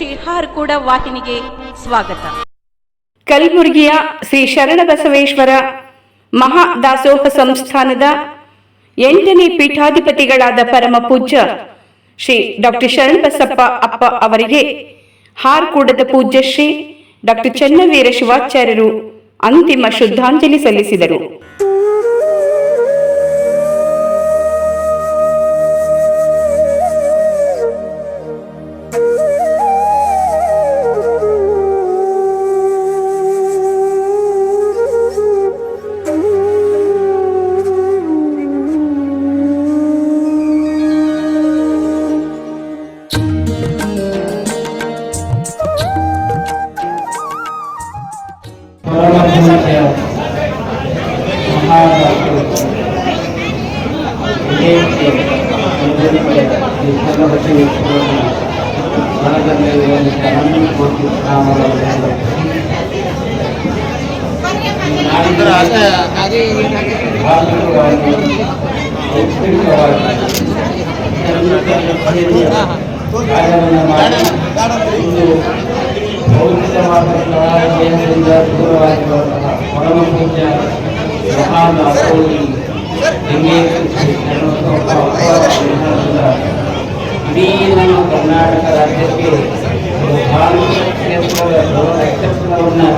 ಶ್ರೀ ಹಾರ್ಕೂಡ ವಾಹಿನಿಗೆ ಸ್ವಾಗತ. ಕಲಬುರಗಿಯ ಶ್ರೀ ಶರಣಬಸವೇಶ್ವರ ಮಹಾದಾಸೋಹ ಸಂಸ್ಥಾನದ 8ನೇ ಪೀಠಾಧಿಪತಿಗಳಾದ ಪರಮ ಪೂಜ್ಯ ಶ್ರೀ ಡಾಕ್ಟರ್ ಶರಣಬಸಪ್ಪ ಅಪ್ಪ ಅವರಿಗೆ ಹಾರ್ಕೂಡದ ಪೂಜ್ಯ ಶ್ರೀ ಡಾಕ್ಟರ್ ಚನ್ನವೀರ ಶಿವಾಚಾರ್ಯರು ಅಂತಿಮ ಶ್ರದ್ಧಾಂಜಲಿ ಸಲ್ಲಿಸಿದರು. ಇಡೀ ನಮ್ಮ ಕರ್ನಾಟಕ ರಾಜ್ಯಕ್ಕೆ ಕ್ಷೇತ್ರವನ್ನು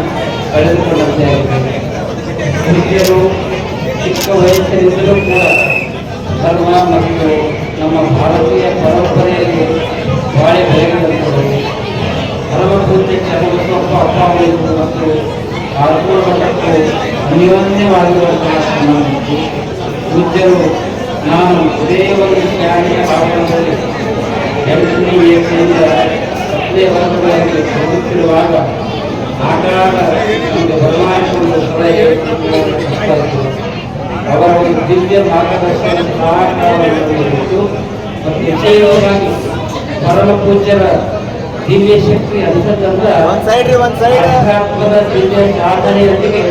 ಕಳೆದುಕೊಂಡಂತೆ ಹಿರಿಯರು ಚಿಕ್ಕ ವಯಸ್ಸಿನಿಂದಲೂ ಕೂಡ ಧರ್ಮ ಮತ್ತು ನಮ್ಮ ಭಾರತೀಯ ಪರಂಪರೆಯಲ್ಲಿ ಬಾಳೆ ಬೆಳೆಗಳನ್ನು ಪರಮ ಪೂಜ್ಯ ಚನ್ನಬಸವಪ್ಪ ಅಪ್ಪ ಅವರಿಗೂ ಮತ್ತು ಹಾರ್ಕೂಡ ಮಠಕ್ಕೂ ಅನ್ಯೋನ್ಯವಾಗಿರುವಂತಹ ಸಂಬಂಧಿಸಿ ಪೂಜ್ಯರು ನಾನು ಇದೇ ಒಂದು ಶಾಲೆಯ ಆವರಣದಲ್ಲಿ 8ನೇ ಇಯರ್ಸಿನಿಂದ 10ನೇ ವರ್ಗಗಳಲ್ಲಿ ಹೋಗುತ್ತಿರುವಾಗ ಆಗಾಗ ಒಂದು ಬದಲಾಯಿಸುವ ಸಲಹೆ ಅವರ ಒಂದು ದಿವ್ಯ ಮಾರ್ಗದರ್ಶನ ಸಹಕಾರವಿತ್ತು. ಮತ್ತು ವಿಶೇಷವಾಗಿ ಪರಮ ಪೂಜ್ಯರ ದಿವ್ಯ ಶಕ್ತಿ ಅಂತಂದ್ರೆ ಆಧ್ಯಾತ್ಮದ ದಿವ್ಯ ಸಾಧನೆಯೊಂದಿಗೆ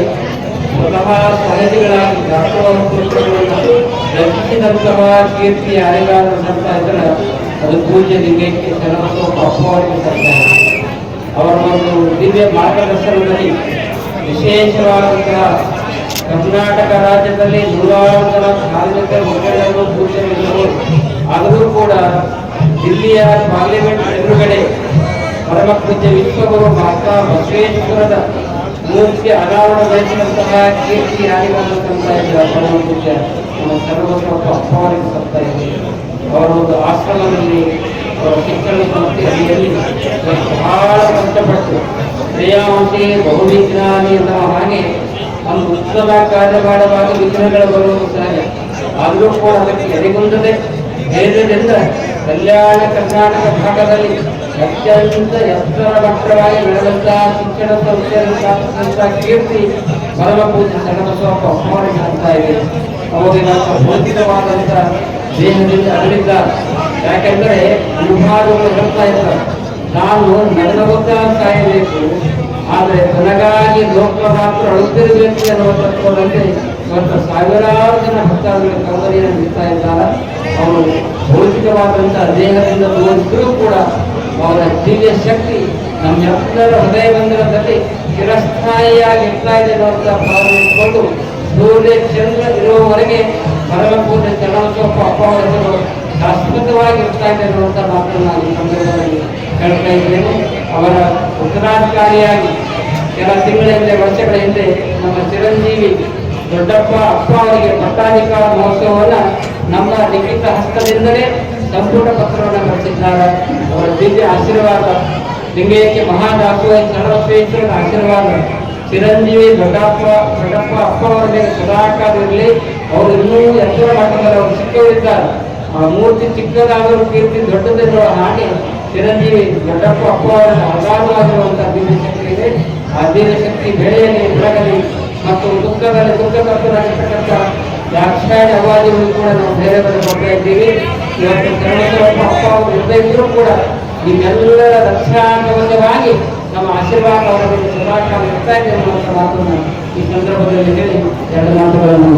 ಸ್ವತಃ ಸಹಜಿಗಳಾಗಿ ದಾಸೋಹಗಳನ್ನು ರಚಿಸಿದಂತಹ ಕೀರ್ತಿ ಯಾರಿಗಾರು ನೋಡ್ತಾ ಇದ್ರೆ ಅದು ಪೂಜ್ಯ ಲಿಂಗೈಕ್ಯ ಶರಣಬಸವಪ್ಪ ಅಪ್ಪ ಅವರಿಗೆ ಬರ್ತಾರೆ. ಅವರ ಒಂದು ದಿವ್ಯ ಮಾರ್ಗದರ್ಶನದಲ್ಲಿ ವಿಶೇಷವಾದಂತಹ ಕರ್ನಾಟಕ ರಾಜ್ಯದಲ್ಲಿ ನೂರಾರು ಜನ ಧಾರ್ಮಿಕ ಮುಖಂಡರು ಪೂಜ್ಯರಿದ್ದರು. ಆದರೂ ಕೂಡ ದಿಲ್ಲಿಯ ಪಾರ್ಲಿಮೆಂಟ್ ಎದುರುಗಡೆ ಪರಮ ಪೂಜ್ಯ ವಿಶ್ವಗುರು ಮಹಾತ್ಮ ಬಸವೇಶ್ವರದ ಮೂರ್ತಿ ಅನಾವರಣಗೊಳಿಸಿದಂತಹ ಕೀರ್ತಿ ಯಾರಿಗಾದಂತ ಇದ್ದಾರೆ ಪರಮ ಪೂಜ್ಯ ನಮ್ಮ ಶರಣಬಸವಪ್ಪ ಅಪ್ಪ ಅವರಿಗೆ ಬರ್ತಾ ಇದೆ. ಅವರ ಒಂದು ಆಶ್ರಮದಲ್ಲಿ ಅವರ ಶಿಕ್ಷಣ ಸಂಸ್ಥೆ ಅಡಿಯಲ್ಲಿ ಬಹಳ ಕಷ್ಟಪಟ್ಟು ಶ್ರೇಯಾಂಶಿ ಬಹುವಿಜ್ಞಾನಿ ಎನ್ನುವ ಹಾಗೆ ಒಂದು ಉತ್ಸವ ಕಾರ್ಯಭಾರವಾದ ವಿಘ್ನಗಳು ಬರುವುದು ಸಹಜ. ಆದರೂ ಕೂಡ ಅದಕ್ಕೆ ಎದೆಗುಂದದೆ ಧೈರ್ಯದಿಂದ ಕಲ್ಯಾಣ ಕರ್ನಾಟಕ ಭಾಗದಲ್ಲಿ ಅತ್ಯಂತ ಎತ್ತರ ಮಟ್ಟವಾಗಿ ನಡೆದಂತಹ ಶಿಕ್ಷಣ ಸಂಸ್ಥೆಯನ್ನು ಸ್ಥಾಪಿಸಿದಂತಹ ಕೀರ್ತಿ ಪರಮ ಪೂಜ್ಯ ಶರಣಬಸವಪ್ಪ ಅಪ್ಪ ಅವರಿಗೆ ಆಗ್ತಾ ಇದೆ. ಅವರಿಗೆ ನಾವು ಭೌತಿಕವಾದಂತಹ ದೇಹದಿಂದ ಅಗಲಿದ್ದಾರೆ. ಯಾಕೆಂದರೆ ವಿಭಾಗಗಳು ಹೇಳ್ತಾ ಇದ್ದಾರೆ, ನಾನು ನನ್ನಗೊತ್ತ ಸಾಯಬೇಕು, ಆದರೆ ತನಗಾಗಿ ಲೋಕ ಮಾತ್ರ ಅಳುತ್ತಿರಬೇಕು ಎನ್ನುವ ತತ್ವದಂತೆ ಇವತ್ತು ಸಾವಿರಾರು ಜನ ಭಕ್ತಾದಿಗಳ ಕಲ್ಪನೆಯನ್ನು ಬಿಡ್ತಾ ಇದ್ದಾರೆ. ಅವರು ಭೌತಿಕವಾದಂತಹ ದೇಹದಿಂದ ತೋರಿಸಿದ್ರೂ ಕೂಡ ಅವರ ದಿವ್ಯ ಶಕ್ತಿ ನಮ್ಮೆಲ್ಲರ ಹೃದಯ ಬಂಧನದಲ್ಲಿ ಚಿರಸ್ಥಾಯಿಯಾಗಿ ಇರ್ತಾ ಇದೆ ಅನ್ನುವಂತಹ ಭಾವನೆ ಇಟ್ಕೊಂಡು ಸೂರ್ಯ ಚಂದ್ರ ಇರುವವರೆಗೆ ಪರಮ ಪೂಜ್ಯ ಶರಣಬಸವಪ್ಪ ಅಪ್ಪ ಅವರ ಹೆಸರು ಶಾಶ್ವತವಾಗಿ ಇರ್ತಾ ಇದೆ ಅನ್ನುವಂಥ ಮಾತನ್ನು ನಾನು ಈ ಸಂದರ್ಭದಲ್ಲಿ ಹೇಳ್ತಾ ಇದ್ದೇನೆ. ಅವರ ಉತ್ತರಾಧಿಕಾರಿಯಾಗಿ ಕೆಲ ತಿಂಗಳ ಹಿಂದೆ ವರ್ಷಗಳ ಹಿಂದೆ ನಮ್ಮ ಚಿರಂಜೀವಿ ದೊಡ್ಡಪ್ಪ ಅಪ್ಪ ಅವರಿಗೆ ಪಟ್ಟಾಧಿಕಾರ ಮಹೋತ್ಸವವನ್ನು ನಮ್ಮ ಲಿಖಿತ ಹಸ್ತದಿಂದಲೇ ಸಂಪುಟ ಪತ್ರವನ್ನು ಬರೆಸಿದ್ದಾರೆ. ಅವರ ದಿವ್ಯ ಆಶೀರ್ವಾದ ಲಿಂಗೈಕ್ಯ ಮಹಾದಾಸೋಹ ಶರಣಬಸವೇಶ್ವರರ ಆಶೀರ್ವಾದ ಚಿರಂಜೀವಿ ದೊಡ್ಡಪ್ಪ ಅಪ್ಪ ಅವರ ಮೇಲೆ ಸದಾಕಾಲ ಇರಲಿ. ಅವರು ಇನ್ನೂ ಎತ್ತರ ಮಟ್ಟದಲ್ಲಿ ಅವರು ಚಿಕ್ಕವರಿದ್ದಾರೆ. ಆ ಮೂರ್ತಿ ಚಿಕ್ಕದಾದರೂ ಕೀರ್ತಿ ದೊಡ್ಡದಿರುವ ಹಾಗೆ ಚಿರಂಜೀವಿ ದೊಡ್ಡಪ್ಪ ಅಪ್ಪ ಅವರ ಅಗಾಧವಾಗಿರುವಂತಹ ದಿವ್ಯ ಶಕ್ತಿ ಇದೆ. ಆ ದಿವ್ಯ ಶಕ್ತಿ ಬೆಳೆಯಲಿ, ಬೆಳಗಲಿ ಮತ್ತು ದುಃಖದಲ್ಲಿ ದುಃಖ ತಪ್ಪಲಾಗಿರ್ತಕ್ಕಂಥ ದಾಕ್ಷಾಯಣಿ ಅವಾದಿಗಳು ಕೂಡ ನಾವು ಧೈರ್ಯವನ್ನು ಕೊಡ್ತಾ ಇದ್ದೀವಿ. ಇವತ್ತು ಶರಣಬಸವಪ್ಪ ಅಪ್ಪ ಅವರು ಇಲ್ಲದಿದ್ದರೂ ಕೂಡ ನಿಮ್ಮೆಲ್ಲರ ರಕ್ಷಾಂಗವಾಗಿ ನಮ್ಮ ಆಶೀರ್ವಾದ ಅವರ ಮೇಲೆ ಸದಾಕಾಲ ಇರ್ತಾ ಇದೆ ಅನ್ನುವಂಥ ಮಾತನ್ನು ಈ ಸಂದರ್ಭದಲ್ಲಿ ಹೇಳಿ ಎರಡು ಮಾತುಗಳನ್ನು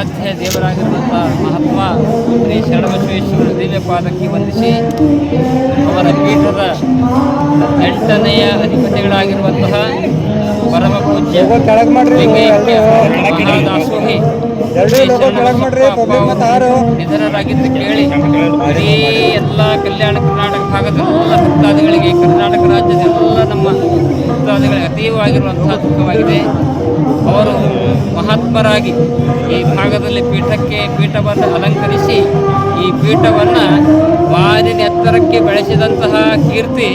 ಆರಾಧ್ಯ ದೇವರಾಗಿರುವಂಥ ಮಹಾತ್ಮ ಶ್ರೀ ಶರಣಬಸವೇಶ್ವರ ದಿವ್ಯ ಪಾದಕ್ಕೆ ವಂದಿಸಿ ಅವರ ಪೀಠದ 8ನೆಯ ಅಧಿಪತಿಗಳಾಗಿರುವಂತಹ ಪರಮ ಪೂಜ್ಯ ಲಿಂಗೈಕ್ಯ ಮಹಾದಾಸೋಹಿ ನಿಧನರಾಗಿದ್ದು ಕೇಳಿ ಇಡೀ ಎಲ್ಲ ಕಲ್ಯಾಣ ಕರ್ನಾಟಕ ಭಾಗದ ಎಲ್ಲ ಭಕ್ತಾದಿಗಳಿಗೆ, ಕರ್ನಾಟಕ ರಾಜ್ಯದ ಎಲ್ಲ ನಮ್ಮ ಭಕ್ತಾದಿಗಳಿಗೆ ಅತೀವವಾಗಿರುವಂತಹ ದುಃಖವಾಗಿದೆ. ಅವರು ಮಹಾತ್ಮರಾಗಿ ಈ ಭಾಗದಲ್ಲಿ ಪೀಠವನ್ನು ಅಲಂಕರಿಸಿ ಈ ಪೀಠವನ್ನು ವಾರಿನ ಎತ್ತರಕ್ಕೆ ಬೆಳೆಸಿದಂತಹ ಕೀರ್ತಿ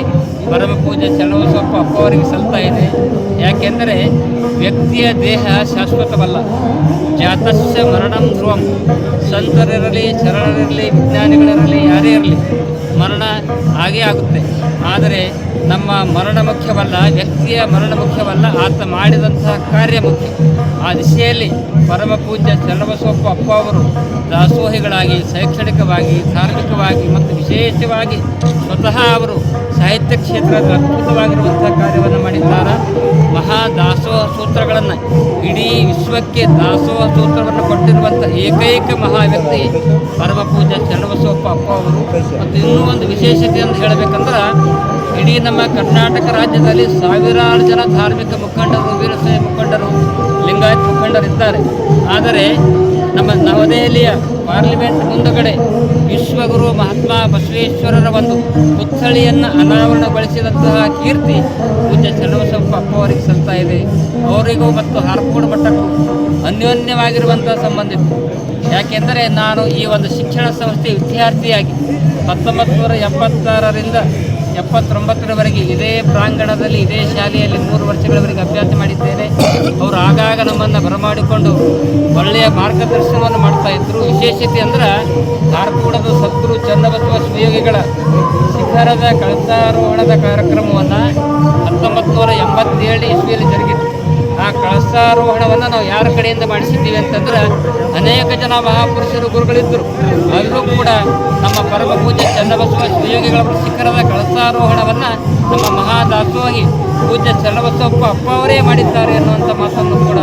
ಪರಮ ಪೂಜ್ಯ ಶರಣಬಸವಪ್ಪ ಅಪ್ಪವರಿಗೆ ಸಲ್ತಾ ಇದೆ. ಯಾಕೆಂದರೆ ವ್ಯಕ್ತಿಯ ದೇಹ ಶಾಶ್ವತವಲ್ಲ. ಜಾತಸ್ಯ ಮರಣಂ ಧ್ರುವಂ. ಸಂತರಿರಲಿ, ಶರಣರಿರಲಿ, ವಿಜ್ಞಾನಿಗಳಿರಲಿ, ಯಾರೇ ಇರಲಿ ಮರಣ ಆಗೇ ಆಗುತ್ತೆ. ಆದರೆ ನಮ್ಮ ಮರಣ ಮುಖ್ಯವಲ್ಲ, ವ್ಯಕ್ತಿಯ ಮರಣ ಮುಖ್ಯವಲ್ಲ, ಆತ ಮಾಡಿದಂತಹ ಕಾರ್ಯ ಮುಖ್ಯ. ಆ ದಿಶೆಯಲ್ಲಿ ಪರಮ ಪೂಜ್ಯ ಶರಣಬಸವಪ್ಪ ಅಪ್ಪ ಅವರು ದಾಸೋಹಿಗಳಾಗಿ, ಶೈಕ್ಷಣಿಕವಾಗಿ, ಧಾರ್ಮಿಕವಾಗಿ ಮತ್ತು ವಿಶೇಷವಾಗಿ ಸ್ವತಃ ಅವರು ಸಾಹಿತ್ಯ ಕ್ಷೇತ್ರದ ಅದ್ಭುತವಾಗಿರುವಂಥ ಕಾರ್ಯವನ್ನು ಮಾಡಿದ್ದಾರೆ. ಮಹಾ ದಾಸೋಹ ಸೂತ್ರಗಳನ್ನು ಇಡೀ ವಿಶ್ವಕ್ಕೆ ದಾಸೋಹ ಸೂತ್ರವನ್ನು ಕೊಟ್ಟಿರುವಂಥ ಏಕೈಕ ಮಹಾ ವ್ಯಕ್ತಿ ಪರಮ ಪೂಜ್ಯ ಶರಣಬಸವಪ್ಪ ಅಪ್ಪ ಅವರು. ಮತ್ತು ಇನ್ನೂ ಒಂದು ವಿಶೇಷತೆ ಅಂತ ಹೇಳಬೇಕಂದ್ರೆ, ಇಡೀ ನಮ್ಮ ಕರ್ನಾಟಕ ರಾಜ್ಯದಲ್ಲಿ ಸಾವಿರಾರು ಜನ ಧಾರ್ಮಿಕ ಮುಖಂಡರು, ವೀರಶೈವ ಮುಖಂಡರು, ಲಿಂಗಾಯತ್ ಮುಖಂಡರಿದ್ದಾರೆ. ಆದರೆ ನಮ್ಮ ನವದೆಹಲಿಯ ಪಾರ್ಲಿಮೆಂಟ್ ಮುಂದುಗಡೆ ವಿಶ್ವಗುರು ಮಹಾತ್ಮ ಬಸವೇಶ್ವರರ ಒಂದು ಪುತ್ಥಳಿಯನ್ನು ಅನಾವರಣಗೊಳಿಸಿದಂತಹ ಕೀರ್ತಿ ಪೂಜ್ಯ ಶರಣಬಸವಪ್ಪ ಅಪ್ಪ ಅವರಿಗೆ ಸಲ್ತಾ ಇದೆ. ಅವರಿಗೂ ಮತ್ತು ಹಾರ್ಕೋಡ್ ಮಠಕ್ಕೂ ಅನ್ಯೋನ್ಯವಾಗಿರುವಂಥ ಸಂಬಂಧ ಇತ್ತು. ಯಾಕೆಂದರೆ ನಾನು ಈ ಒಂದು ಶಿಕ್ಷಣ ಸಂಸ್ಥೆ ವಿದ್ಯಾರ್ಥಿಯಾಗಿ 1976ರಿಂದ 79ರವರೆಗೆ ಇದೇ ಪ್ರಾಂಗಣದಲ್ಲಿ, ಇದೇ ಶಾಲೆಯಲ್ಲಿ 3 ವರ್ಷಗಳವರೆಗೆ ಅಭ್ಯಾಸ ಮಾಡಿದ್ದೇನೆ. ಅವರು ಆಗಾಗ ನಮ್ಮನ್ನು ಬರಮಾಡಿಕೊಂಡು ಒಳ್ಳೆಯ ಮಾರ್ಗದರ್ಶನವನ್ನು ಮಾಡ್ತಾಯಿದ್ರು. ವಿಶೇಷತೆ ಅಂದ್ರೆ ಧಾರವಾಡದ ಸದ್ಗುರು ಚನ್ನಬಸವ ಶಿವಯೋಗಿಗಳ ಶಿಖರದ ಕಳಸಾರೋಹಣದ ಕಾರ್ಯಕ್ರಮವನ್ನು 1987 ಇಸ್ವಿಯಲ್ಲಿ ಜರುಗಿತ್ತು. ಆ ಕಳಸಾರೋಹಣವನ್ನು ನಾವು ಯಾರ ಕಡೆಯಿಂದ ಮಾಡಿಸಿದ್ದೀವಿ ಅಂತಂದ್ರೆ, ಅನೇಕ ಜನ ಮಹಾಪುರುಷರು ಗುರುಗಳಿದ್ದರು. ಎಲ್ಲರೂ ಕೂಡ ನಮ್ಮ ಪರಮ ಪೂಜ್ಯ ಚನ್ನಬಸವ ಶಿವಯೋಗಿಗಳ ಶಿಖರದ ಕಳಸಾರೋಹಣವನ್ನು ನಮ್ಮ ಮಹಾದಾಸೋಹಿ ಪೂಜ್ಯ ಶರಣಬಸವಪ್ಪ ಅಪ್ಪ ಅವರೇ ಮಾಡಿದ್ದಾರೆ ಅನ್ನುವಂಥ ಮಾತನ್ನು ಕೂಡ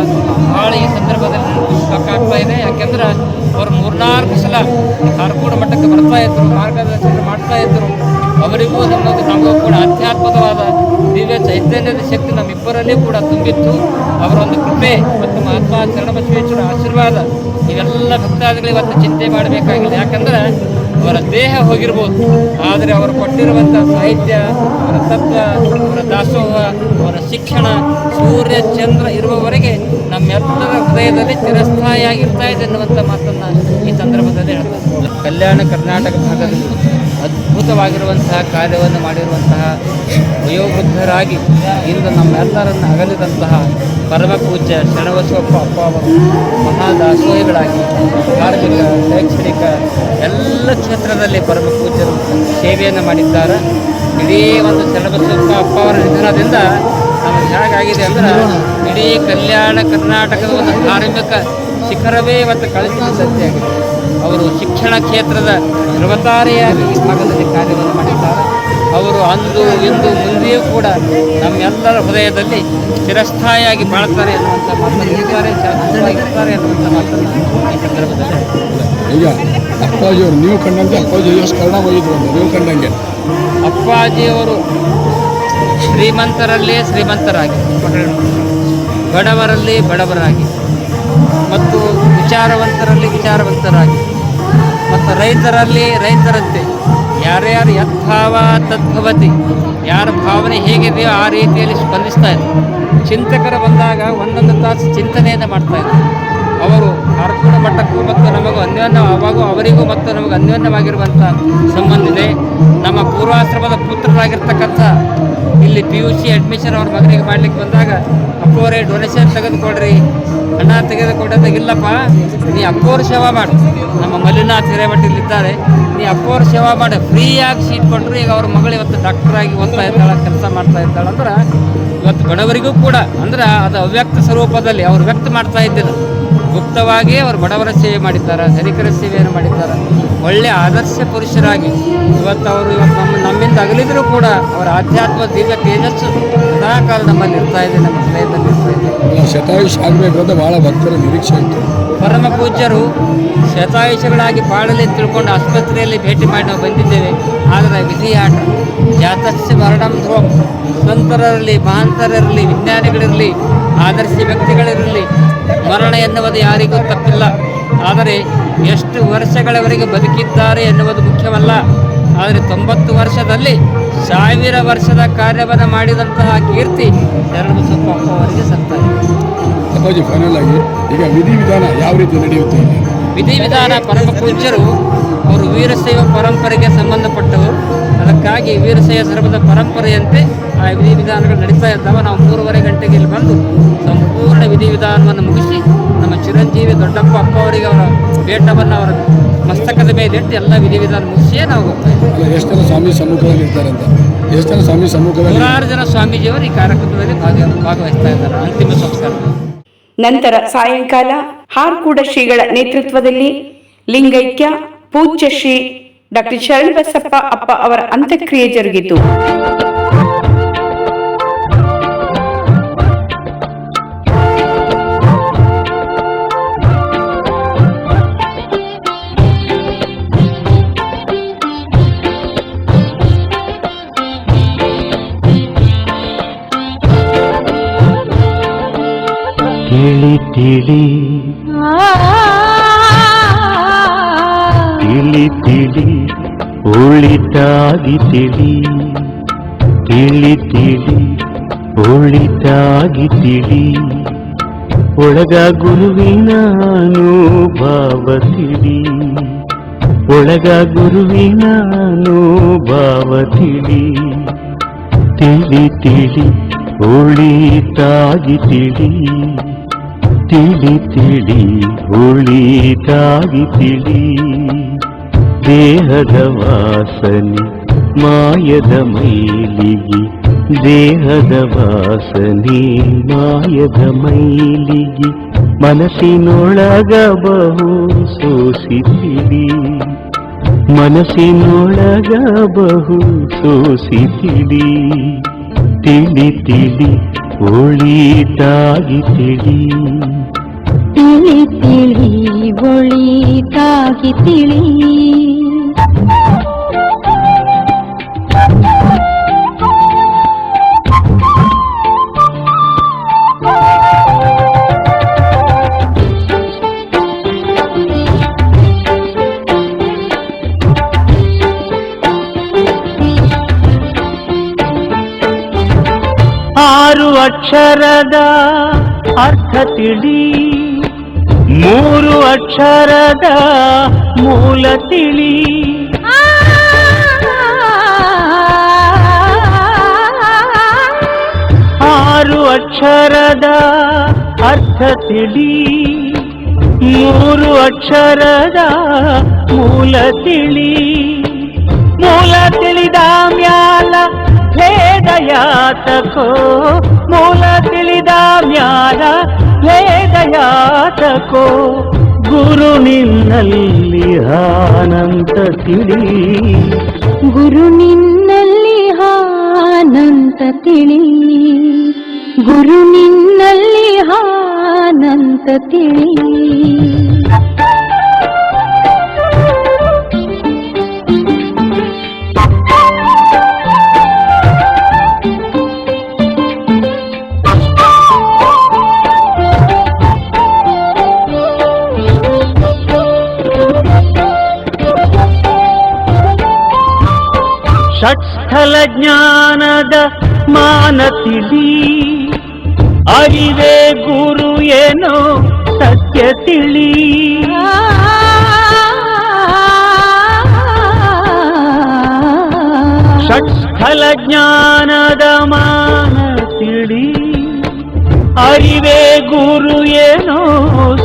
ಭಾಳ ಈ ಸಂದರ್ಭದಲ್ಲಿ ನೆನಪಿಸಬೇಕಾಗ್ತಾ ಇದೆ. ಯಾಕೆಂದ್ರೆ ಅವರು 3-4 ಸಲ ಹಾರ್ಕೋಡ್ ಮಠಕ್ಕೆ ಬರ್ತಾಯಿದ್ರು, ಮಾರ್ಗದರ್ಶನ ಮಾಡ್ತಾಯಿದ್ರು. ಅವರಿಗೂ ನಮಗೂ ಕೂಡ ಆಧ್ಯಾತ್ಮಿಕವಾದ ದಿವ್ಯ ಚೈತನ್ಯದ ಶಕ್ತಿ ನಮ್ಮಿಬ್ಬರಲ್ಲಿ ಕೂಡ ತುಂಬಿತ್ತು. ಅವರೊಂದು ಕೃಪೆ ಮತ್ತು ಮಹಾತ್ಮ ಶರಣಬಸವೇಶ್ವರ ಆಶೀರ್ವಾದ ಇವೆಲ್ಲ ಭಕ್ತಾದಿಗಳು ಇವತ್ತು ಚಿಂತೆ ಮಾಡಬೇಕಾಗಿಲ್ಲ. ಯಾಕಂದ್ರೆ ಅವರ ದೇಹ ಹೋಗಿರ್ಬೋದು, ಆದರೆ ಅವರು ಕೊಟ್ಟಿರುವಂಥ ಸಾಹಿತ್ಯ, ಅವರ ತತ್ವ, ಅವರ ದಾಸೋಹ, ಅವರ ಶಿಕ್ಷಣ ಸೂರ್ಯ ಚಂದ್ರ ಇರುವವರೆಗೆ ನಮ್ಮೆಲ್ಲರ ಹೃದಯದಲ್ಲಿ ಚಿರಸ್ಥಾಯಿಯಾಗಿರ್ತಾ ಇದೆ ಅನ್ನುವಂಥ ಮಾತನ್ನು ಈ ಸಂದರ್ಭದಲ್ಲಿ ಹೇಳ್ತಾರೆ. ಕಲ್ಯಾಣ ಕರ್ನಾಟಕ ಭಾಗದಲ್ಲಿ ಅದ್ಭುತವಾಗಿರುವಂತಹ ಕಾರ್ಯವನ್ನು ಮಾಡಿರುವಂತಹ ವಯೋವೃದ್ಧರಾಗಿ ಇಂದು ನಮ್ಮೆಲ್ಲರನ್ನು ಅಗಲಿದಂತಹ ಪರಮ ಪೂಜ್ಯ ಶರಣಬಸವಪ್ಪ ಅಪ್ಪ ಅವರು ಮಹಾದಾಸೋಹಿಗಳಾಗಿ ಧಾರ್ಮಿಕ, ಶೈಕ್ಷಣಿಕ ಎಲ್ಲ ಕ್ಷೇತ್ರದಲ್ಲಿ ಪರಮ ಪೂಜ್ಯರು ಸೇವೆಯನ್ನು ಮಾಡಿದ್ದಾರೆ. ಇಡೀ ಒಂದು ಶರಣಬಸವಪ್ಪ ಅಪ್ಪ ಅವರ ನಿಧನದಿಂದ ನಮಗೆ ಹೇಗಾಗಿದೆ ಅಂದ್ರೆ, ಇಡೀ ಕಲ್ಯಾಣ ಕರ್ನಾಟಕದ ಒಂದು ಧಾರ್ಮಿಕ ಶಿಖರವೇ ಇವತ್ತು ಕಳಚಿದಂತೆ ಆಗಿದೆ. ಅವರು ಶಿಕ್ಷಣ ಕ್ಷೇತ್ರದ ಧ್ರುವತಾರೆಯಾಗಿ ಈ ಭಾಗದಲ್ಲಿ ಕಾರ್ಯವನ್ನು ಮಾಡಿದ್ದಾರೆ. ಅವರು ಅಂದು ಇಂದು ಮುಂದೆಯೂ ಕೂಡ ನಮ್ಮೆಲ್ಲರ ಹೃದಯದಲ್ಲಿ ಚಿರಸ್ಥಾಯಿಯಾಗಿ ಬಾಳ್ತಾರೆ ಎನ್ನುವಂಥ ಮಾತನ್ನು ಇರ್ತಾರೆ, ಶಾಶ್ವತವಾಗಿರ್ತಾರೆ ಎನ್ನುವಂಥ ಮಾತನ್ನು ಈ ಸಂದರ್ಭದಲ್ಲಿ ಈಗ ಅಪ್ಪಾಜಿಯವರು ನೀವು ಕಂಡಂತೆ ಅಪ್ಪಾಜಿ ಎಷ್ಟು ಕರ್ಣ ಹೋಗಿದ್ರು ನೀವು ಕಂಡಂಗೆ ಅಪ್ಪಾಜಿಯವರು ಶ್ರೀಮಂತರಲ್ಲೇ ಶ್ರೀಮಂತರಾಗಿ, ಬಡವರಲ್ಲಿ ಬಡವರಾಗಿ, ಮತ್ತು ವಿಚಾರವಂತರಲ್ಲಿ ವಿಚಾರವಂತರಾಗಿ, ಮತ್ತು ರೈತರಲ್ಲಿ ರೈತರಂತೆ, ಯಾರ್ಯಾರು ಯದ್ಭಾವ ತದ್ಭವತಿ, ಯಾರ ಭಾವನೆ ಹೇಗಿದೆಯೋ ಆ ರೀತಿಯಲ್ಲಿ ಸ್ಪಂದಿಸ್ತಾ ಇದ್ರು. ಚಿಂತಕರು ಬಂದಾಗ ಒಂದೊಂದು ತಾಸು ಚಿಂತನೆಯನ್ನು ಮಾಡ್ತಾಯಿದ್ರು. ಅವರು ಹಾರ್ಕೋಡ್ ಮಠಕ್ಕೂ ಮತ್ತು ನಮಗೂ ಅವಾಗೂ ಅವರಿಗೂ ಮತ್ತು ನಮಗೆ ಅನ್ಯೋನ್ಯವಾಗಿರುವಂಥ ಸಂಬಂಧ ಇದೆ. ನಮ್ಮ ಪೂರ್ವಾಶ್ರಮದ ಪುತ್ರರಾಗಿರ್ತಕ್ಕಂಥ ಇಲ್ಲಿ PUC ಅಡ್ಮಿಷನ್ ಅವ್ರ ಮಗನಿಗೆ ಮಾಡಲಿಕ್ಕೆ ಬಂದಾಗ, ಅಪ್ಪವರೇ ಡೊನೇಷನ್ ತೆಗೆದುಕೊಡ್ರಿ, ಹಣ ತೆಗೆದುಕೊಡೋದಾಗ ಇಲ್ಲಪ್ಪ ನೀ ಅಪ್ಪವ್ರ ಸೇವಾ ಮಾಡು, ನಮ್ಮ ಮಲ್ಲಿನಾಥ್ ಹಿರೇಮಠಿಲಿದ್ದಾರೆ, ನೀ ಅಪ್ಪವ್ರ ಸೇವಾ ಮಾಡಿ ಫ್ರೀಯಾಗಿ ಸೀಟ್ ಕೊಟ್ಟರು. ಈಗ ಅವ್ರ ಮಗಳು ಇವತ್ತು ಡಾಕ್ಟರಾಗಿ ಓದ್ತಾ ಇದ್ದಾಳೆ, ಕೆಲಸ ಮಾಡ್ತಾ ಇದ್ದಾಳೆ. ಅಂದ್ರೆ ಇವತ್ತು ಬಡವರಿಗೂ ಕೂಡ ಅಂದ್ರೆ ಅದು ಅವ್ಯಕ್ತ ಸ್ವರೂಪದಲ್ಲಿ ಅವ್ರು ವ್ಯಕ್ತ ಮಾಡ್ತಾ ಇದ್ದಿಲ್ಲ, ಗುಪ್ತವಾಗಿ ಅವರು ಬಡವರ ಸೇವೆ ಮಾಡಿದ್ದಾರೆ, ಧನಿಕರ ಸೇವೆಯನ್ನು ಮಾಡಿದ್ದಾರೆ. ಒಳ್ಳೆಯ ಆದರ್ಶ ಪುರುಷರಾಗಿ ಇವತ್ತು ನಮ್ಮಿಂದ ಅಗಲಿದರೂ ಕೂಡ ಅವರ ಆಧ್ಯಾತ್ಮ ದಿವ್ಯ ತೇಜಸ್ಸು ಸದಾಕಾಲ ನಮ್ಮಲ್ಲಿ ಇರ್ತಾ ಇದೆ, ನಮ್ಮ ಹೃದಯದಲ್ಲಿ ಇರ್ತಾ ಇದೆ. ಶತಾಯುಷ್ ಆಗಬೇಕು ಅಂತ ಭಾಳ ಭಕ್ತರ ನಿರೀಕ್ಷೆ ಇತ್ತು. ಪರಮ ಪೂಜ್ಯರು ಶತಾಯುಷಗಳಾಗಿ ಬಾಳಲಿ ತಿಳ್ಕೊಂಡು ಆಸ್ಪತ್ರೆಯಲ್ಲಿ ಭೇಟಿ ಮಾಡಿ ನಾವು ಬಂದಿದ್ದೇವೆ. ಆದರೆ ವಿಧಿಯಾಟ ಜಾತಸ್ಯ ಮರಣಂ ಧ್ರುವಂ. ಸಂತರಿರಲಿ, ಮಹಾಂತರಿರಲಿ, ವಿಜ್ಞಾನಿಗಳಿರಲಿ, ಆದರ್ಶ ವ್ಯಕ್ತಿಗಳಿರಲಿ, ಮರಣ ಎನ್ನುವುದು ಯಾರಿಗೂ ತಪ್ಪಿಲ್ಲ. ಆದರೆ ಎಷ್ಟು ವರ್ಷಗಳವರೆಗೆ ಬದುಕಿದ್ದಾರೆ ಎನ್ನುವುದು ಮುಖ್ಯವಲ್ಲ. ಆದರೆ 90 ವರ್ಷದಲ್ಲಿ 1000 ವರ್ಷದ ಕಾರ್ಯವನ್ನು ಮಾಡಿದಂತಹ ಕೀರ್ತಿ ಶರಣಬಸಪ್ಪ ಅವರಿಗೆ ಸತ್ತಾರೆ. ಅಪ್ಪಾಜಿ, ಫೈನಲ್ ಆಗಿ ಈಗ ವಿಧಿವಿಧಾನ ಯಾವ ರೀತಿ ನಡೆಯುತ್ತೆ ಇಲ್ಲಿ? ವಿಧಿವಿಧಾನ ಪರಮ ಪೂಜ್ಯರು ಅವರು ವೀರಶೈವ ಪರಂಪರೆಗೆ ಸಂಬಂಧಪಟ್ಟವರು. ಅದಕ್ಕಾಗಿ ವೀರಶೈವ ಧರ್ಮದ ಪರಂಪರೆಯಂತೆ ಆ ವಿಧಿವಿಧಾನಗಳು ನಡೀತಾ ಇದ್ದಾವೆ. ನಾವು 3:30 ಗಂಟೆಗೆ ಇಲ್ಲಿ ಬಂದು ಸಂಪೂರ್ಣ ವಿಧಿವಿಧಾನವನ್ನು ಮುಗಿಸಿ ನಮ್ಮ ಚಿರಂಜೀವಿ ದೊಡ್ಡಪ್ಪ ಅಪ್ಪ ಅವರಿಗೆ ಅವರ ಪೇಟವನ್ನು ಅವರ ಮಸ್ತಕದ ಮೇಲಿಟ್ಟು ಎಲ್ಲ ವಿಧಿವಿಧಾನ ಮುಗಿಸಿಯೇ ನಾವು ಹೋಗ್ತಾ ಇದ್ದೀವಿ. ಎಷ್ಟು ಜನ ಸ್ವಾಮಿ ಸಮ್ಮುಖದಲ್ಲಿ ಇರ್ತಾರೆ ಅಂತ? ಎಷ್ಟು ಜನ ಸ್ವಾಮಿ ಸಮ್ಮುಖದಲ್ಲಿ? 100 ಜನ ಸ್ವಾಮೀಜಿಯವರು ಈ ಕಾರ್ಯಕ್ರಮದಲ್ಲಿ ಭಾಗವಹಿಸ್ತಾ ಇದ್ದಾರೆ ಅಂತಿಮ ಸಂಸ್ಕಾರ. ನಂತರ ಸಾಯಂಕಾಲ ಹಾರ್ಕೂಡ ಶ್ರೀಗಳ ನೇತೃತ್ವದಲ್ಲಿ ಲಿಂಗೈಕ್ಯ ಪೂಜ್ಯ ಶ್ರೀ ಡಾಕ್ಟರ್ ಶರಣಬಸಪ್ಪ ಅಪ್ಪ ಅವರ ಅಂತ್ಯಕ್ರಿಯೆ ಜರುಗಿತು. ತಿಳಿ ತಿಳಿ ತಿಳಿ ತಿಳಿ ಒಳಿತಾಗಿ ತಿಳಿ ತಿಳಿ ತಿಳಿ ಒಳಿತಾಗಿ ತಿಳಿ ಒಳಗ ಗುರುವಿನ ಅನುಭವ ತಿಳಿ ಒಳಗ ಗುರುವಿನ ಅನುಭವ ತಿಳಿ ತಿಳಿ ತಿಳಿ ಒಳಿತಾಗಿ ತಿಳಿ ತಿಳಿ ತಿಳಿ ಒಳಿತಾಗಿ ತಿಳಿ ದೇಹದ ವಾಸನೆ ಮಾಯದ ಮೈಲಿಗೆ ದೇಹದ ವಾಸನೆ ಮಾಯದ ಮೈಲಿಗೆ ಮನಸ್ಸಿನೊಳಗ ಬಹು ಸೋಸಿತಿಳಿ ಮನಸ್ಸಿನೊಳಗ ಬಹು ಸೋಸಿತಿಳಿ ತಿಳಿ ತಿಳಿ ಒಳಿತಾಗಿ ತಿಳಿ ತಿಳಿ ತಿಳಿ ಒಳಿತಾಗಿ ತಿಳಿ ಆರು ಅಕ್ಷರದ ಅರ್ಥ ತಿಳಿ ಮೂರು ಅಕ್ಷರದ ಮೂಲ ತಿಳಿ ಆರು ಅಕ್ಷರದ ಅರ್ಥ ತಿಳಿ ಮೂರು ಅಕ್ಷರದ ಮೂಲ ತಿಳಿ ಮೂಲ ತಿಳಿದ ಮ್ಯಾಲ ಭೇದ ಯಾತಕೋ ಮೂಲ ತಿಳಿದ ಮ್ಯಾಲ ಭೇದ ಯಾತಕೋ ಗುರು ನಿನ್ನಲ್ಲಿ ಆನಂದ ತಿಳಿ ಗುರು ನಿನ್ನಲ್ಲಿ ಆನಂದ ತಿಳಿ ಗುರು ನಿನ್ನಲ್ಲಿ ಆನಂದ ತಿಳಿ ಷಟ್ಸ್ಥಲ ಜ್ಞಾನದ ಮಾನ ತಿಳಿ ಅರಿವೇ ಗುರು ಏನೋ ಸತ್ಯ ತಿಳಿ ಷಟ್ಸ್ಥಲ ಜ್ಞಾನದ ಮಾನ ತಿಳಿ ಅರಿವೇ ಗುರು ಏನೋ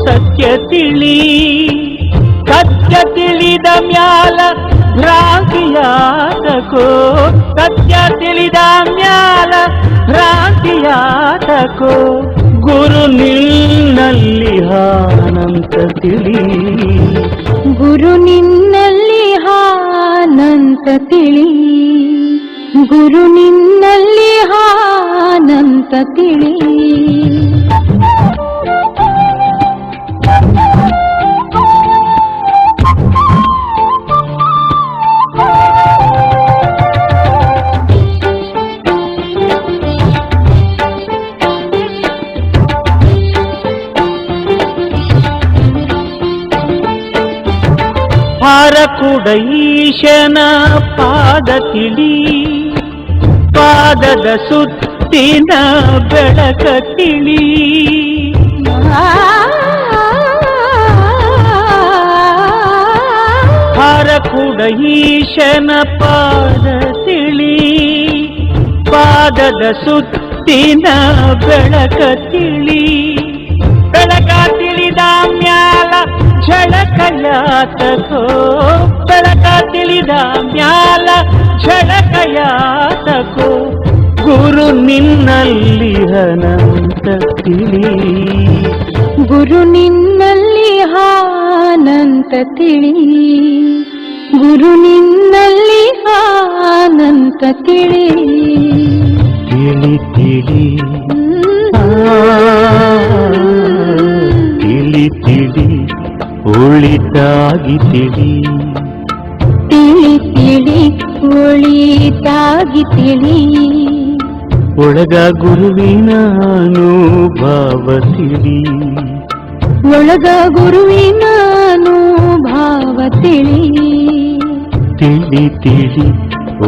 ಸತ್ಯ ತಿಳಿ ಸತ್ಯ ತಿಳಿದ ಮ್ಯಾಲ ಭ್ರಾಂತಿಯಾತಕೋ ಸತ್ಯ ತಿಳಿದ ಮ್ಯಾಲ ಭ್ರಾಂತಿಯಾತಕೋ ಗುರು ನಿನ್ನಲ್ಲಿ ಆನಂದ ತಿಳಿ ಗುರು ನಿನ್ನಲ್ಲಿ ಆನಂದ ತಿಳಿ ಗುರು ನಿನ್ನಲ್ಲಿ ಆನಂದ ತಿಳಿ ಹಾರ ಕೂಡ ಈಶನ ಪಾದ ತಿಳಿ, ಪಾದದ ಸುತ್ತಿನ ಬೆಳಕ ತಿಳಿ. ಹಾರ ಕೂಡ ಈಶನ ಪಾದ ತಿಳಿ, ಪಾದದ ಸುತ್ತಿನ ಬೆಳಕ ತಿಳಿ. ಬೆಳಕ ತಿಳಿದ ಮ್ಯಾಲ ಝಳಕಯಾತಕೋ, ಬೆಳಕ ತಿಳಿದ ಮ್ಯಾಲ ಝಳಕಯಾತಕೋ. ಗುರು ನಿನ್ನಲ್ಲಿ ಅನಂತ ತಿಳಿ, ಗುರು ನಿನ್ನಲ್ಲಿ ಆನಂತ ತಿಳಿ, ಗುರು ನಿನ್ನಲ್ಲಿ ಆನಂತ ತಿಳಿ. ತಿಳಿ ತಿಳಿ ತಿಳಿ ತಿಳಿ ಒಳಿತಾಗಿ ತಿಳಿ, ತಿಳಿ ತಿಳಿ ಒಳಿತಾಗಿ ತಿಳಿ. ಒಳಗ ಗುರುವಿನ ಅನುಭವ ತಿಳಿ, ಒಳಗ ಗುರುವಿನ ಅನುಭವ ತಿಳಿ. ತಿಳಿ ತಿಳಿ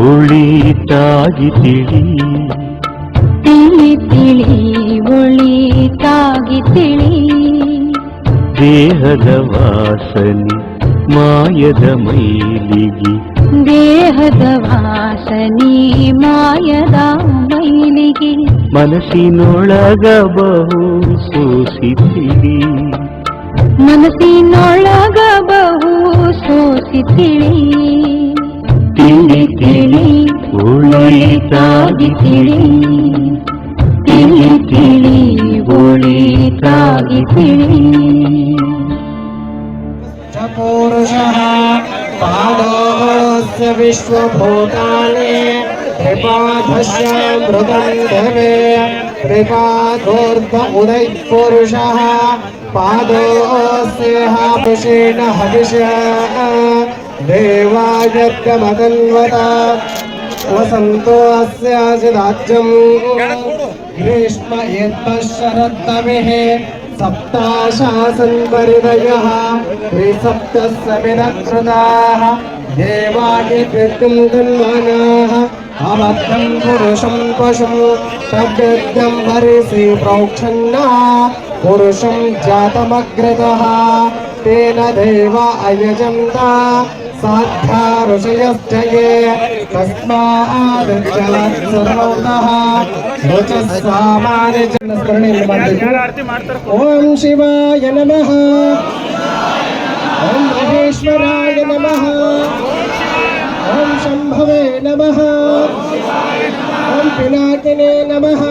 ಒಳಿತಾಗಿ ತಿಳಿ, ತಿಳಿ ತಿಳಿ ಒಳಿತಾಗಿ ತಿಳಿ. ದೇಹದ ವಾಸನೆ ಮಾಯದ ಮೈಲಿಗೆ, ದೇಹದ ವಾಸನೆ ಮಾಯದ ಮೈಲಿಗೆ. ಮನಸ್ಸಿನೊಳಗ ಬಹು ಸೋಸಿತಿಳಿ, ಮನಸ್ಸಿನೊಳಗ ಬಹು ಸೋಸಿತಿಳಿ. ತಿಳಿ ತಿಳಿ ಒಳಿತಾಗಿ ತಿಳಿ, ತಿಳಿ ತಿಳಿ ಒಳಿತಾಗಿ ತಿಳಿ. ಪುರುಷಃ ಪಾದೋಸ್ಯ ವಿಶ್ವಭೂತಾನಿ ತ್ರಿಪಾದಸ್ಯ ಮೃಗಂ ದೇವೆ ತ್ರಿಪಾದೋರ್ಧ್ವ ಉದಯ ಪುರುಷಃ ಪಾದೋಸ್ಯ ಪುಷೇಣ ಹವಿಷ ದೇವಾಯಜ್ಞಮತನ್ವತ ವಸಂತೋ ಅಸ್ಯಾಚಿದಾಜ್ಯಂ ಗ್ರೀಷ್ಮ ಯದ್ಮಶರತ್ತಮಿಃ ಸಪ್ತಾಶಾಸನ್ ಪರಿದಯಃ ತ್ರಿಸಪ್ತಸ್ಸಮಿದಕೃತಾಃ ದೇವಾನಿ ಕೃತ್ಯಂ ತನ್ಮಾನಾಃ ಅಬದ್ಧಂ ಪುರುಷಂ ಪಶುಂ ತದ್ಯಜ್ಞಂ ಹರಿಸಿ ಪ್ರೋಕ್ಷನ್ನಾ ಪುರುಷಂ ಜಾತಮಗ್ರತಃ ತೇನ ದೇವ ಅಯಜಂತ ಸಾಧ್ಯ ಋಷಯಶ್ಚ ಯೇ ತಸ್ಮಾದ್ ಜಲತ್ ಸರ್ವತಃ ರುಚಃ ಸಾಮಾನ್ಯ ಜನ ಸ್ಮರಣೆಯನ್ನು ಮಾಡಬೇಕು. ಓಂ ಶಿವಾಯ ನಮಃ, ಓಂ ಮಹೇಶ್ವರಾಯ ನಮಃ, ಓಂ ಶಂಭವೇ ನಮಃ, ಓಂ ಪಿನಾಕಿನೇ ನಮಃ,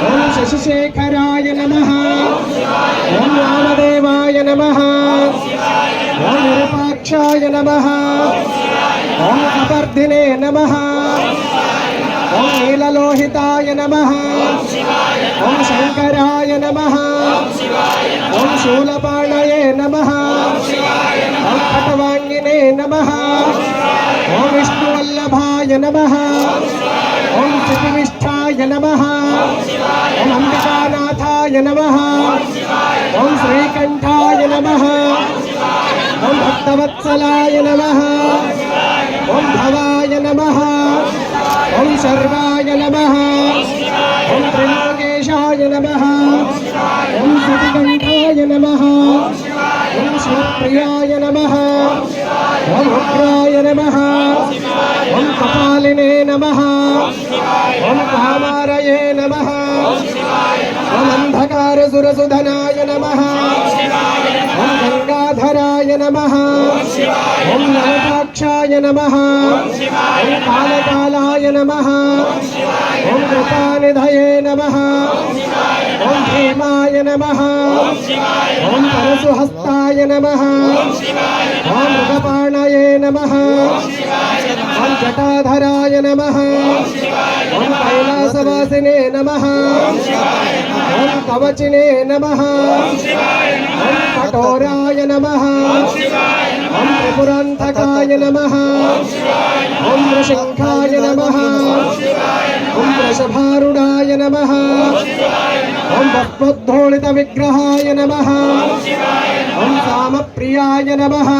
ಓಂ ಶಶಿಶೇಖರಾಯ ನಮಃ, ಓಂ ವಾಮದೇವಾಯ ನಮಃ, ಓಂ ವಿರೂಪಾಕ್ಷಾಯ ನಮಃ, ಓಂ ಕಪರ್ದಿನೇ ನಮಃ, ಓಂ ನೀಲಲೋಹಿತಾಯ ನಮಃ, ಓಂ ಶಂಕರಾಯ ನಮಃ, ಓಂ ಶೂಲಪಾಣಯೇ ನಮಃ, ಓಂ ಖಟವಾಂಗಿನೇ ನಮಃ, ಓಂ ವಿಷ್ಣುವಲ್ಲಭಾಯ ನಮಃ, ಓಂ ಶ್ರೀವಿಷ್ಠಾಯ ನಮಃ, ಓಂ ಅಂಬಿಕಾನಾಥಾಯ ನಮಃ, ಓಂ ಶ್ರೀಕಂಠಾಯ ನಮಃ, ಓಂ ಭಕ್ತವತ್ಸಲಾಯ ನಮಃ, ಓಂ ಭವಾಯ ನಮಃ, ಓಂ ಶರ್ವಾಯ ನಮಃ, ಓಂ ತ್ರಿಲೋಕೇಶಾಯ ನಮಃ, ಓಂ ಶ್ರೀಕಂಠಾಯ ನಮಃ, ಓಂ ಶಿವಪ್ರಿಯಾಯ ನಮಃ, ಓಂ ಉಗ್ರಾಯ ನಮಃ, ಓಂ ಕಪಾಲಿನೇ ನಮಃ, ಓಂ ಕಾಮಾರಯೇ ನಮಃ, ಓಂ ಅಂಧಕಾರ ಸುರಸುಧನಾಯ ನಮಃ, ಓಂ ಗಂಗಾಧರಾಯ ನಮಃ, ಓಂ ನರಕಾಕ್ಷಾಯ ನಮಃ, ಓಂ ಕಾಲಕಾಲಾಯ ನಮಃ, ಓಂ ಕೃಪಾನಿಧಯೇ ನಮಃ, ಓಂ ಭೀಮಾಯ ನಮಃ, ಓಂ ಪರಶುಹಸ್ತಾಯ ನಮಃ, ಓಂ ಮೃಗಪಾಣಯೇ ನಮಃ, ಓಂ ಜಟಾಧರಾಯ ನಮಃ, ಓಂ ಕೈಲಾಸವಾಸಿನೇ ನಮಃ, ಓಂ ಕವಚಿನೇ ನಮಃ, ಓಂ ಕಠೋರಾಯ ನಮಃ, ಓಂ त्रिपुरान्तकाय नमः ॐ नृसिंहाय नमः ॐ वृषभारूढाय नमः ॐ वक्रोद्धोलितविग्रहाय नमः ॐ कामप्रियाय नमः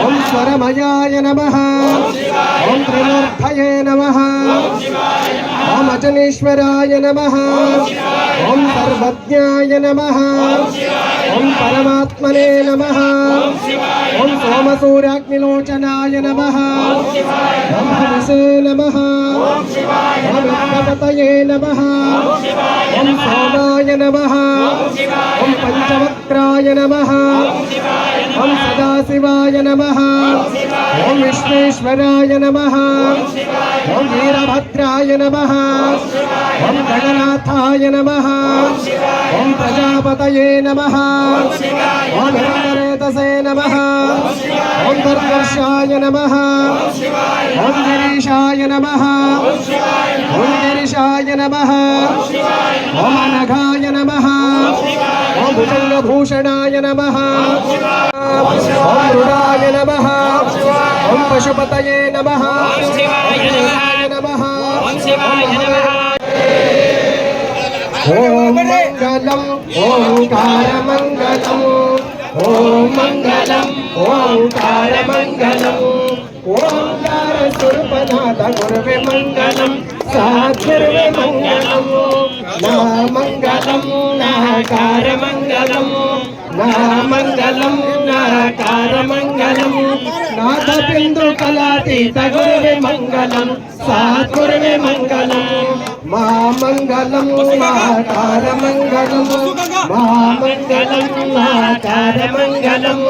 ॐ स्वरमयाय नमः ॐ त्रिमूर्तये नमः ॐ अजनेश्वराय नमः ॐ सर्वज्ञाय नमः ॐ परमात्मने नमः ॐ सोमसूर्याग्निलोचनाय नमः ॐ हविषे नमः ॐ विघ्नपतये नमः ॐ सोमाय नमः ॐ पञ्चवक्त्राय नमः ॐ सदाशिवाय नमः ॐ विश्वेश्वराय नमः ॐ वीरभद्राय नमः ॐ जगन्नाथाय नमः ॐ प्रजापतये नमः ॐ हिरण्यरेतसे नमः ॐ दुर्दर्शाय नमः ॐ गिरीशाय नमः ॐ गिरिशाय नमः ॐ अनघाय नमः ॐ भुजङ्गभूषणाय नमः ॐ रुडाय नमः ॐ पशुपतये नमः ॐ शिवाय नमः ॐ मङ्गलम् ओङ्कारमङ्गलम् ॐ मङ्गलम् ओङ्कारमङ्गलम् ओङ्कारस्वरूपनाथ गुरुवे मङ्गलम् सद्गुरुवे मङ्गलम् ना मङ्गलम् नाकारमङ्गलम् ना मङ्गलम् नाकारमङ्गलम् नाथ बिन्दु कलातीत गुरुवे मङ्गलम् सद्गुरुवे मङ्गलम् मा मङ्गलम् नाकारमङ्गलम् मा मङ्गलम् नाकारमङ्गलम्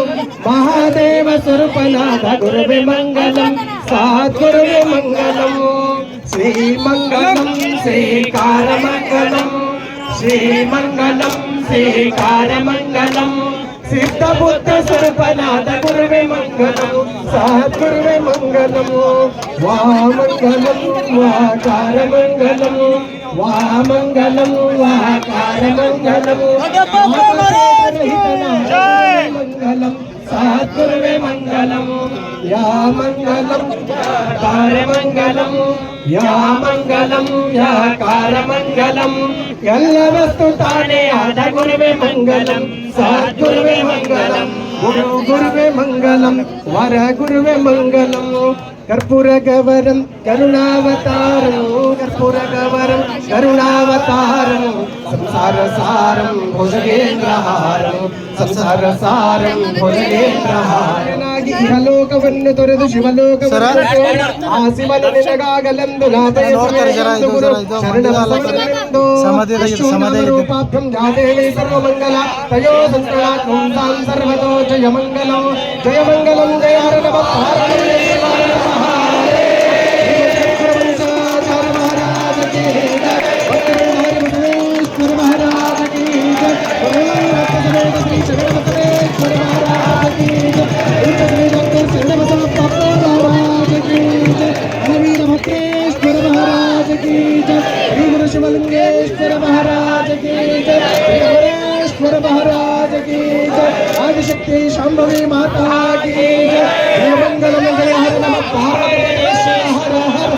महादेव स्वरूपनाथ गुरुवे मङ्गलम् सद्गुरुवे मङ्गलम् श्रीमङ्गलम् श्रीकारमङ्गलम् श्रीमङ्गलम् श्रीकारमङ्गलम् सिद्धबुद्ध स्वरूपनाथ गुरुवे मङ्गलम् सद्गुरुवे मङ्गलम् वामङ्गलम् वाकारमङ्गलम् वामङ्गलम् वाकारमङ्गलम् मङ्गलम् सद्गुरुवे मङ्गलम् या मङ्गलम् कारमङ्गलम् या मङ्गलम् या कारमङ्गलम् ಎಲ್ಲ ವಸ್ತು ತಾನೇ ಆದ ಗುರುವೆ ಮಂಗಲಂ ಸದ್ಗುರುವೆ ಮಂಗಲಂ ಗುರು ಗುರುವೆ ಮಂಗಲಂ ವರ ಗುರುವೆ ಮಂಗಲಂ ಕರ್ಪೂರ ಗವರಂ ಕರುಣಾವತಾರಂ ಕರ್ಪೂರ ಗವರಂ ಕರುಣಾವತಾರಂ ಸಂಸಾರ ಸಾರಂ ಭುಜಗೇಂದ್ರಹಾರಂ ಸಂಸಾರ ಸಾರಂ ಭುಜಗೇಂದ್ರಹಾರನಾಗಿ ಇಹಲೋಕವನ್ನು ತೊರೆದು ಶಿವಲೋಕವನ್ನು ಆ ಶಿವನು ನಿನಗಾಗಲೆಂದು ನಾಥಯ ಶರಣವಸವನೆಂದು ರೂಪಾಭ್ಯಂ ಜಾದೇವಿ ಸರ್ವಮಂಗಲ ತಯೋ ಸಂಸ್ಕೃತಾತ್ಮಂ ತಾಂ ಸರ್ವತೋ ಜಯ ಮಂಗಲಂ ಜಯ ಮಂಗಲಂ ಜಯ ಹರ ನಮಃ शिवलिंगेश्वर महाराज की जय श्रीश्वर महाराज की जय आदिशक्ति शांभवी माता की जय मंगल मंगल हर नमः पार्वतीश्वर हर हर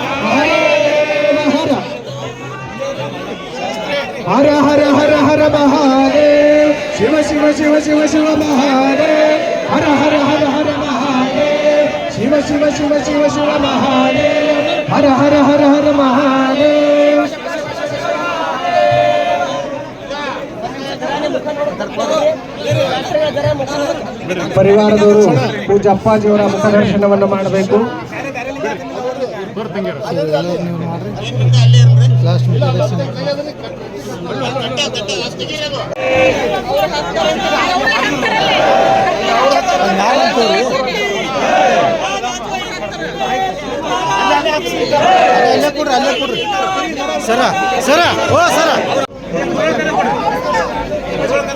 हर हर हर हर महादेव शिव शिव शिव शिव शिव महादेव हर हर हर हर महादेव शिव शिव शिव शिव शिव महादेव हर हर हर हर महादेव ಪರಿವಾರದವರು ಪೂಜ್ಯ ಅಪ್ಪಾಜಿಯವರ ಮುಖದರ್ಶನವನ್ನು ಮಾಡಬೇಕು. ಸರ ಸರ ಓ ಸರ ಸರ್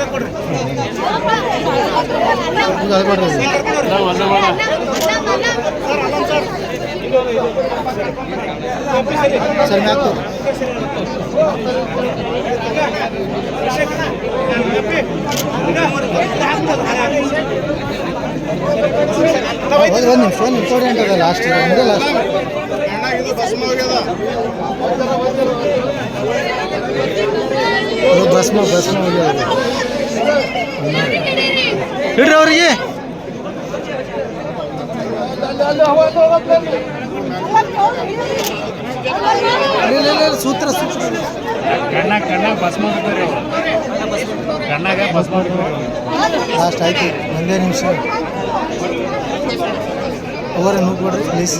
ಒಂದು ನಿಮಿಷ ಇಂಪಾರ್ಟೆಂಟ್ ಅದ ಲಾಸ್ಟ್ ಲಾಸ್ಟ್ ಭಸ್ಮ ಹೋಗ್ಯದ ಇಡ್ರಿ ಅವ್ರಿಗೆ ಸೂತ್ರ ಲಾಸ್ಟ್ ಆಯ್ತು ಒಂದೇ ನಿಮಿಷ ಅವರ ನೋಡ್ಕೊಡ್ರಿ ಪ್ಲೀಸ್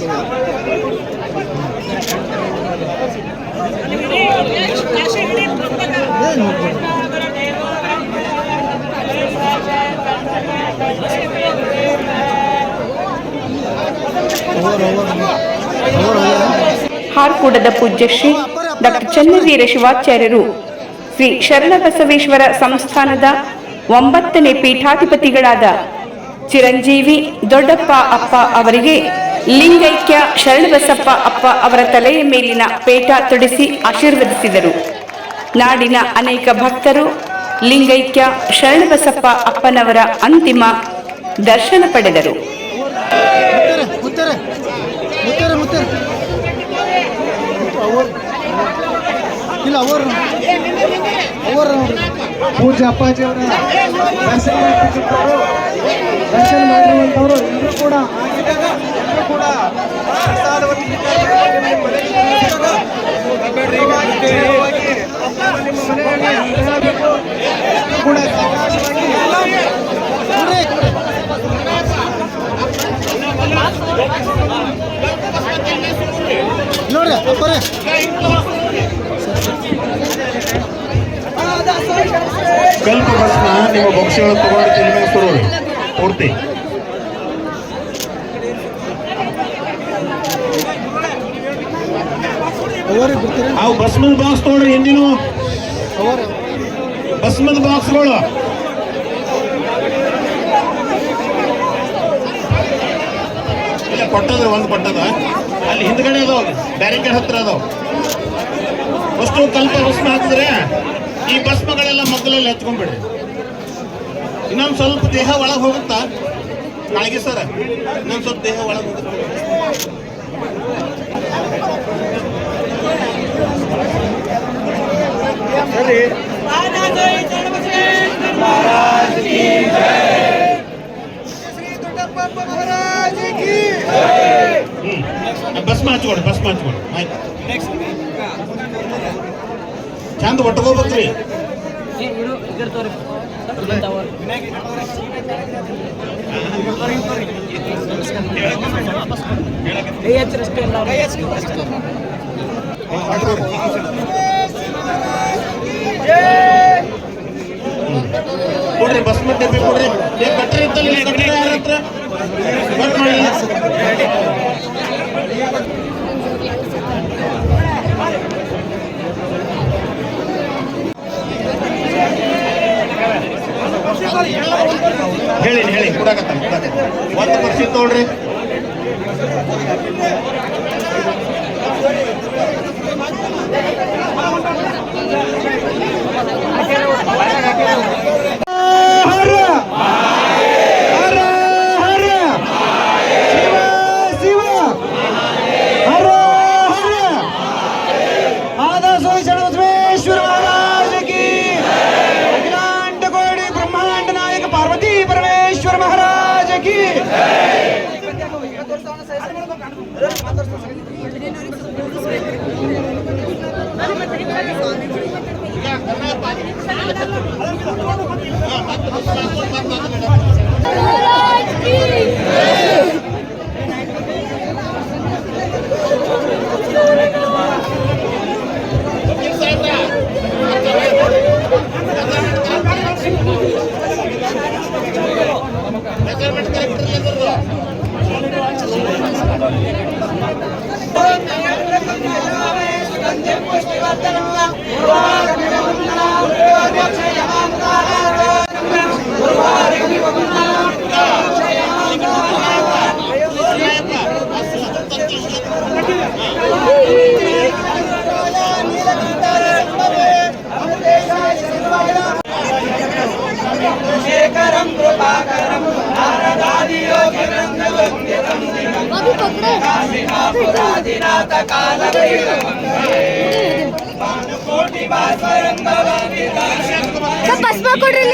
ಹಾರ್ಕೂಡದ ಪೂಜ್ಯ ಶ್ರೀ ಡಾಕ್ಟರ್ ಚನ್ನವೀರ ಶಿವಾಚಾರ್ಯರು ಶ್ರೀ ಶರಣಬಸವೇಶ್ವರ ಸಂಸ್ಥಾನದ 9ನೇ ಪೀಠಾಧಿಪತಿಗಳಾದ ಚಿರಂಜೀವಿ ದೊಡ್ಡಪ್ಪ ಅಪ್ಪ ಅವರಿಗೆ ಲಿಂಗೈಕ್ಯ ಶರಣಬಸಪ್ಪ ಅಪ್ಪ ಅವರ ತಲೆಯ ಮೇಲಿನ ಪೇಟ ತೊಡಿಸಿ ಆಶೀರ್ವದಿಸಿದರು. ನಾಡಿನ ಅನೇಕ ಭಕ್ತರು ಲಿಂಗೈಕ್ಯ ಶರಣಬಸಪ್ಪ ಅಪ್ಪನವರ ಅಂತಿಮ ದರ್ಶನ ಪಡೆದರು. ಪೂಜ್ಯ ಅಪ್ಪಾಜಿಯವರ ದರ್ಶನ ಮಾಡಿರುವಂತವರು ಎಲ್ಲರೂ ಕೂಡ ನೋಡ್ರಿ ಅಪ್ಪರೇ ಕಲ್ಪ ಭಸ್ಮ ನಿಮ್ಮ ಭಕ್ಷ್ಯಗಳು ತಗೊಂಡು ತಿನ್ಬೇಕು ಸುರು ಪೂರ್ತಿ ಅವು ಭಸ್ಮದ ಬಾಕ್ಸ್ ತಗೊಳ್ರಿ ಹಿಂದಿನ ಭಸ್ಮದ ಬಾಕ್ಸ್ಗಳು ಇಲ್ಲ ಕೊಟ್ಟದ್ರೆ ಒಂದು ಕೊಟ್ಟದ ಅಲ್ಲಿ ಹಿಂದ್ಗಡೆ ಅದಾವ ಬ್ಯಾರಿಕೇಡ್ ಹತ್ರ ಅದಾವ ಅಷ್ಟು ಕಲ್ಪ ಭಸ್ಮ ಹಾಕಿದ್ರೆ ಈ ಭಸ್ಮಗಳೆಲ್ಲ ಮಗ್ಗಲಲ್ಲಿ ಹಚ್ಕೊಂಡ್ಬಿಡ್ರಿ. ಇನ್ನೊಂದು ಸ್ವಲ್ಪ ದೇಹ ಒಳಗೆ ಹೋಗುತ್ತಾ ನಾಳೆಗೆ ಸರ್ ಇನ್ನೊಂದು ಸ್ವಲ್ಪ ದೇಹ ಒಳಗೆ ಹೋಗುತ್ತೆ. ಭಸ್ಮ ಹಚ್ಕೊಡಿ ಆಯ್ತು. ಚಂದ ಒಟ್ಟಗೋಗ್ರಿ. ಕೊಡ್ರಿ ಭಸ್ಮ ಡಬ್ಬಿ ಕೊಡ್ರಿ. ಕಟ್ಟರೆ ಇತ್ತಲ್ಲ ಕಟ್ಟರೆ ಯಾರ ಹತ್ರ ಕಟ್ ಮಾಡಿ ಹೇಳಿ ಕೊಡಕತ್ತ 1% ತಗೊಳ್ರಿ. ಗುರುವಾರ ಭಸ್ಮ ಕೊಡ್ರಿ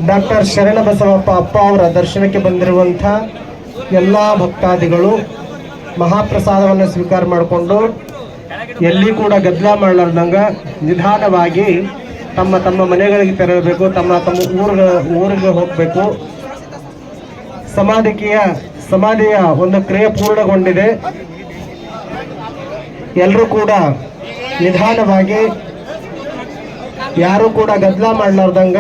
ಡಾಕ್ಟರ್ ಶರಣಬಸವಪ್ಪ ಅಪ್ಪ ಅವರ ದರ್ಶನಕ್ಕೆ ಬಂದಿರುವಂಥ ಎಲ್ಲ ಭಕ್ತಾದಿಗಳು ಮಹಾಪ್ರಸಾದವನ್ನು ಸ್ವೀಕಾರ ಮಾಡಿಕೊಂಡು ಎಲ್ಲಿ ಕೂಡ ಗದ್ದಲ ಮಾಡಲಾರ್ದಂಗೆ ನಿಧಾನವಾಗಿ ತಮ್ಮ ತಮ್ಮ ಮನೆಗಳಿಗೆ ತೆರಳಬೇಕು, ತಮ್ಮ ಊರಿಗೆ ಹೋಗಬೇಕು. ಸಮಾಧಿಯ ಒಂದು ಕ್ರಿಯೆ ಪೂರ್ಣಗೊಂಡಿದೆ. ಎಲ್ಲರೂ ಕೂಡ ನಿಧಾನವಾಗಿ, ಯಾರು ಕೂಡ ಗದ್ದಲ ಮಾಡಲಾರ್ದಂಗ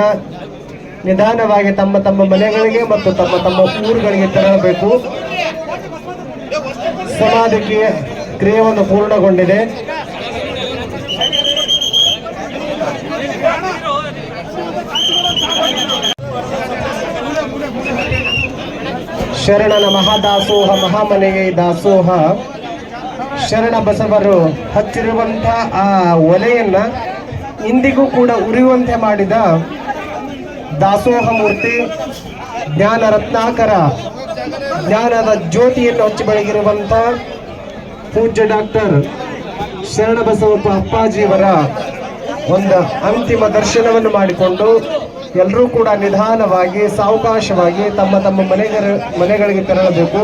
ನಿಧಾನವಾಗಿ ತಮ್ಮ ತಮ್ಮ ಮನೆಗಳಿಗೆ ಮತ್ತು ತಮ್ಮ ತಮ್ಮ ಊರುಗಳಿಗೆ ತೆರಳಬೇಕು. ಸಮಾಧಿ ಕ್ರಿಯೆಯನ್ನು ಪೂರ್ಣಗೊಂಡಿದೆ. ಶರಣನ ಮಹಾದಾಸೋಹ ಮಹಾಮನೆಗೆ ದಾಸೋಹ. ಶರಣ ಬಸವರು ಹಚ್ಚಿರುವಂಥ ಆ ಒಲೆಯನ್ನ ಇಂದಿಗೂ ಕೂಡ ಉರಿಯುವಂತೆ ಮಾಡಿದ ದಾಸೋಹ ಮೂರ್ತಿ, ಜ್ಞಾನ ರತ್ನಾಕರ, ಜ್ಞಾನದ ಜ್ಯೋತಿಯನ್ನು ಹಚ್ಚಿ ಬೆಳಗಿರುವಂಥ ಪೂಜ್ಯ ಡಾಕ್ಟರ್ ಶರಣಬಸವಪ್ಪ ಅಪ್ಪಾಜಿಯವರ ಒಂದು ಅಂತಿಮ ದರ್ಶನವನ್ನು ಮಾಡಿಕೊಂಡು ಎಲ್ಲರೂ ಕೂಡ ನಿಧಾನವಾಗಿ ಸಾವಕಾಶವಾಗಿ ತಮ್ಮ ತಮ್ಮ ಮನೆಗಳಿಗೆ ತೆರಳಬೇಕು.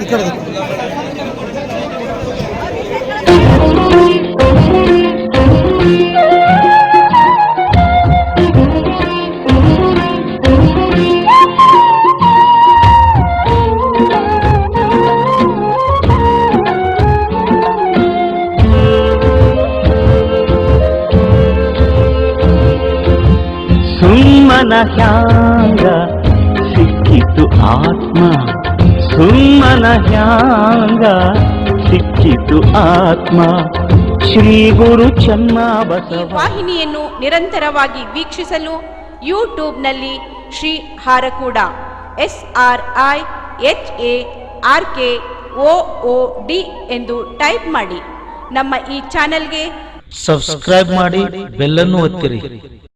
ಈ ಕಡೆ ಸುಮ್ಮನ ಹ್ಯಾಂಗ ಸಿಕ್ಕಿತು ಆತ್ಮ, ಸುಮ್ಮನ ಹ್ಯಾಂಗ ಸಿಕ್ಕಿತು ಆತ್ಮ, ಶ್ರೀ ಗುರು ಈ ಚನ್ನಬಸವ. ವಾಹಿನಿಯನ್ನು ನಿರಂತರವಾಗಿ ವೀಕ್ಷಿಸಲು ಯೂಟ್ಯೂಬ್ನಲ್ಲಿ ಶ್ರೀ ಹಾರಕೂಡ SRIHARKOOD ಎಂದು ಟೈಪ್ ಮಾಡಿ. ನಮ್ಮ ಈ ಚಾನೆಲ್ಗೆ ಸಬ್ಸ್ಕ್ರೈಬ್ ಮಾಡಿ, ಬೆಲ್ಲನ್ನು ಒತ್ತಿರಿ.